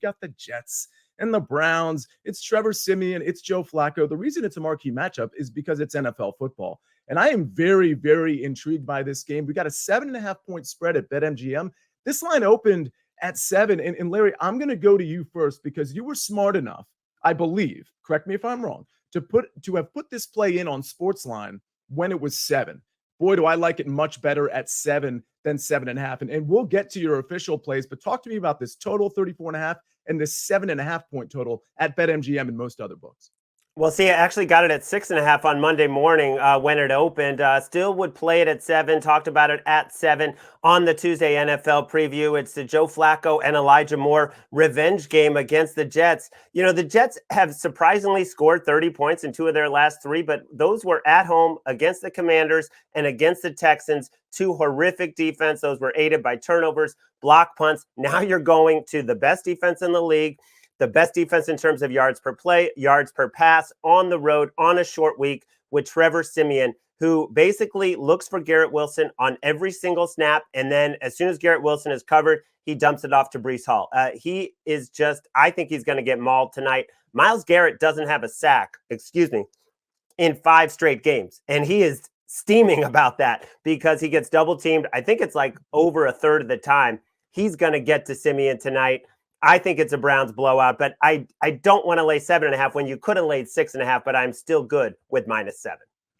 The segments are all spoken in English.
got the Jets and the Browns. It's Trevor Siemian. It's Joe Flacco. The reason it's a marquee matchup is because it's NFL football. And I am very, very intrigued by this game. We got a 7.5-point spread at BetMGM. This line opened at 7. And Larry, I'm going to go to you first because you were smart enough, I believe, correct me if I'm wrong, to have put this play in on SportsLine when it was 7. Boy, do I like it much better at 7 than 7.5. And we'll get to your official plays, but talk to me about this total 34.5 and this 7.5-point total at BetMGM and most other books. Well, see, I actually got it at 6.5 on Monday morning when it opened. Still would play it at 7. Talked about it at 7 on the Tuesday NFL preview. It's the Joe Flacco and Elijah Moore revenge game against the Jets. You know, the Jets have surprisingly scored 30 points in 2 of their last 3, but those were at home against the Commanders and against the Texans. 2 horrific defense. Those were aided by turnovers, block punts. Now you're going to the best defense in the league, the best defense in terms of yards per play, yards per pass on the road on a short week with Trevor Siemian, who basically looks for Garrett Wilson on every single snap. And then as soon as Garrett Wilson is covered, he dumps it off to Breece Hall. He is just, I think he's going to get mauled tonight. Myles Garrett doesn't have a sack, in 5 straight games. And he is steaming about that because he gets double teamed. I think it's like over a third of the time. He's going to get to Siemian tonight. I think it's a Browns blowout, but I don't want to lay 7.5 when you could have laid 6.5, but I'm still good with -7.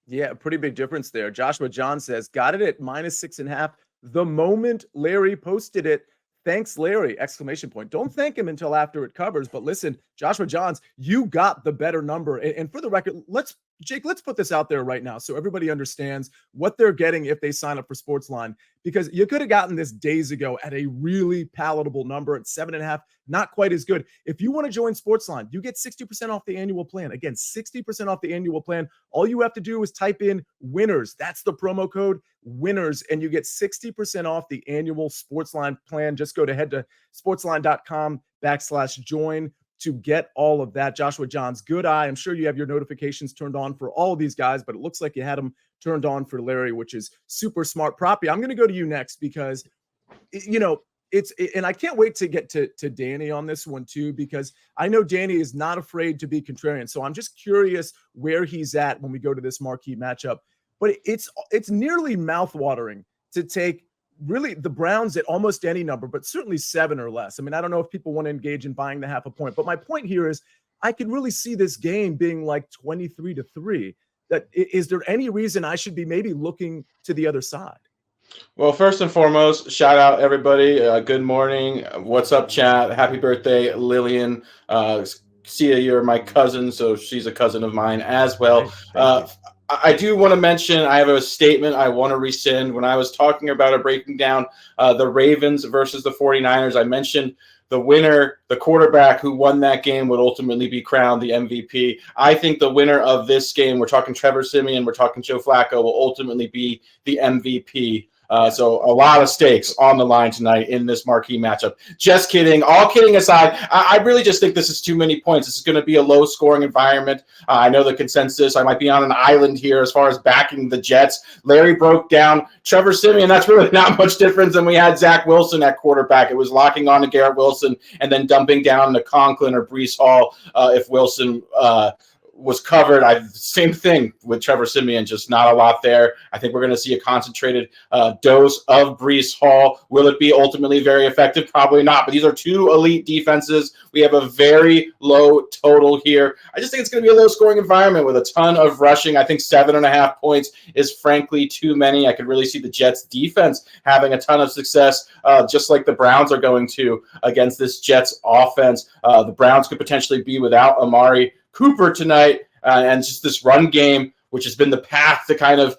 Yeah, pretty big difference there. Joshua John says, got it at -6.5 the moment Larry posted it. Thanks, Larry! ! Don't thank him until after it covers. But listen, Joshua Johns, you got the better number. And for the record, let's put this out there right now so everybody understands what they're getting if they sign up for SportsLine, because you could have gotten this days ago at a really palatable number at 7.5, not quite as good. If you want to join SportsLine, you get 60% off the annual plan. Again, 60% off the annual plan. All you have to do is type in winners. That's the promo code winners, and you get 60% off the annual SportsLine plan. Just go to head to sportsline.com/join to get all of that. Joshua Johns, good eye. I'm sure you have your notifications turned on for all of these guys, but it looks like you had them turned on for Larry, which is super smart. Proppy, I'm going to go to you next because, you know, and I can't wait to get to Danny on this one too, because I know Danny is not afraid to be contrarian. So I'm just curious where he's at when we go to this marquee matchup. But it's nearly mouthwatering to take really the Browns at almost any number, but certainly 7 or less. I mean, I don't know if people want to engage in buying the 0.5 point, but my point here is I could really see this game being like 23-3. Is there any reason I should be maybe looking to the other side? Well, first and foremost, shout out everybody. Good morning. What's up, chat? Happy birthday, Lillian. Sia, you're my cousin, so she's a cousin of mine as well. I do want to mention, I have a statement I want to rescind. When I was talking about or breaking down the Ravens versus the 49ers, I mentioned the winner, the quarterback who won that game, would ultimately be crowned the MVP. I think the winner of this game, we're talking Trevor Siemian, we're talking Joe Flacco, will ultimately be the MVP. So a lot of stakes on the line tonight in this marquee matchup. Just kidding. All kidding aside, I really just think this is too many points. This is going to be a low-scoring environment. I know the consensus. I might be on an island here as far as backing the Jets. Larry broke down Trevor Siemian. That's really not much different than we had Zach Wilson at quarterback. It was locking on to Garrett Wilson and then dumping down to Conklin or Breece Hall if Wilson was covered. Same thing with Trevor Siemian, just not a lot there. I think we're going to see a concentrated dose of Breece Hall. Will it be ultimately very effective? Probably not, but these are 2 elite defenses. We have a very low total here. I just think it's going to be a low-scoring environment with a ton of rushing. I think 7.5 points is frankly too many. I could really see the Jets defense having a ton of success, just like the Browns are going to against this Jets offense. The Browns could potentially be without Amari Cooper tonight, and just this run game, which has been the path to kind of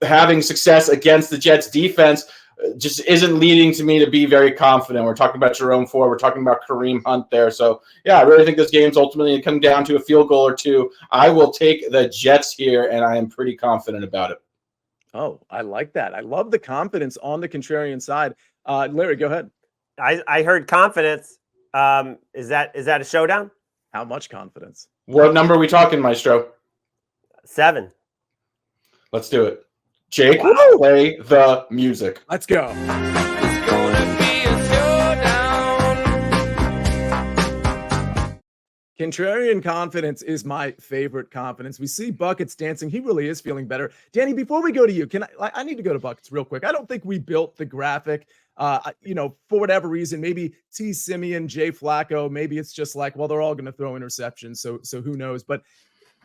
having success against the Jets defense, just isn't leading to me to be very confident. We're talking about Jerome Ford. We're talking about Kareem Hunt there. So, yeah, I really think this game's ultimately going to come down to a field goal or 2. I will take the Jets here, and I am pretty confident about it. Oh, I like that. I love the confidence on the contrarian side. Larry, go ahead. I heard confidence. Is that a showdown? How much confidence? What number are we talking, Maestro? 7. Let's do it. Jake, play the music. Let's go. It's gonna be a showdown. Contrarian confidence is my favorite confidence. We see Buckets dancing. He really is feeling better. Danny, before we go to you, I need to go to Buckets real quick. I don't think we built the graphic. For whatever reason, maybe T. Simeon, Jay Flacco, maybe it's just like, well, they're all going to throw interceptions. So who knows? But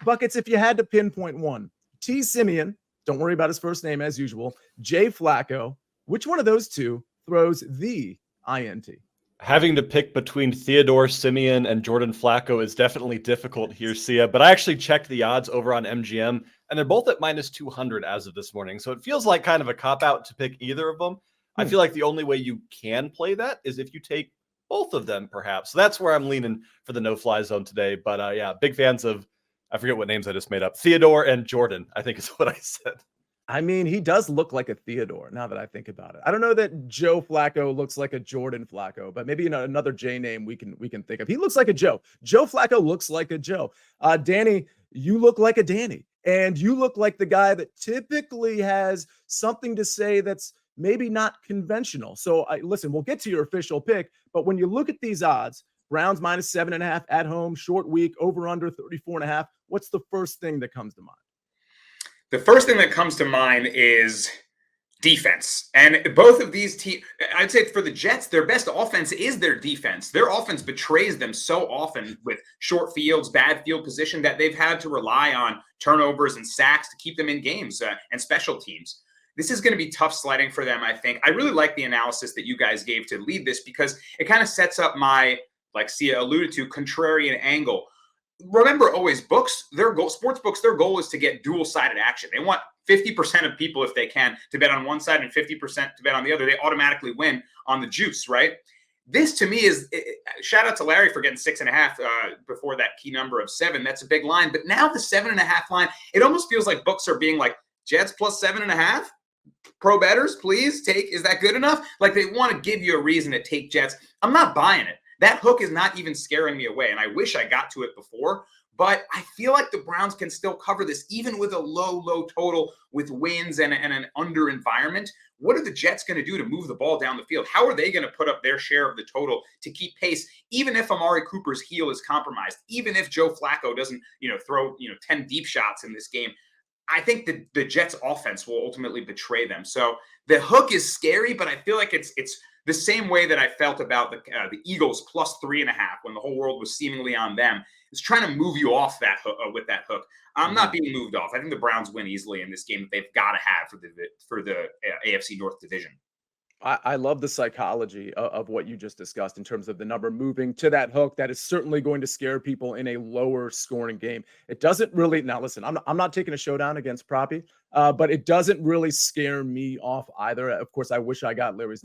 Buckets, if you had to pinpoint one, T. Simeon, don't worry about his first name as usual. Jay Flacco, which one of those two throws the INT? Having to pick between Theodore Simeon and Jordan Flacco is definitely difficult here, Sia. But I actually checked the odds over on MGM, and they're both at minus 200 as of this morning. So it feels like kind of a cop-out to pick either of them. I feel like the only way you can play that is if you take both of them, perhaps. So that's where I'm leaning for the no-fly zone today. But yeah, big fans of, I forget what names I just made up, Theodore and Jordan, I think is what I said. I mean, he does look like a Theodore now that I think about it. I don't know that Joe Flacco looks like a Jordan Flacco, but maybe another J name we can think of. He looks like a Joe. Joe Flacco looks like a Joe. Danny, you look like a Danny, and you look like the guy that typically has something to say that's maybe not conventional. So listen, we'll get to your official pick, but when you look at these odds, Browns minus 7.5 at home, short week, over under 34.5. What's the first thing that comes to mind? The first thing that comes to mind is defense. And both of these teams, I'd say for the Jets, their best offense is their defense. Their offense betrays them so often with short fields, bad field position, that they've had to rely on turnovers and sacks to keep them in games and special teams. This is going to be tough sledding for them, I think. I really like the analysis that you guys gave to lead this because it kind of sets up my, like Sia alluded to, contrarian angle. Remember, always sports books, their goal is to get dual-sided action. They want 50% of people, if they can, to bet on one side and 50% to bet on the other. They automatically win on the juice, right? This, to me, is shout out to Larry for getting 6.5 before that key number of 7. That's a big line. But now the 7.5 line, it almost feels like books are being like, Jets plus 7.5? Pro bettors, please take. Is that good enough? Like, they want to give you a reason to take Jets. I'm not buying it. That hook is not even scaring me away, and I wish I got to it before, but I feel like the Browns can still cover this, even with a low total, with wins and an under environment. What are the Jets going to do to move the ball down the field? How are they going to put up their share of the total to keep pace, even if Amari Cooper's heel is compromised, even if Joe Flacco doesn't, throw, 10 deep shots in this game? I think the Jets offense will ultimately betray them. So the hook is scary, but I feel like it's the same way that I felt about the Eagles plus 3.5 when the whole world was seemingly on them. Is trying to move you off that hook, with that hook. I'm not being moved off. I think the Browns win easily in this game that they've got to have for the AFC North division. I love the psychology of what you just discussed in terms of the number moving to that hook. That is certainly going to scare people in a lower scoring game. It doesn't really, now listen, I'm not taking a showdown against Proppy, but it doesn't really scare me off either. Of course, I wish I got Larry's number.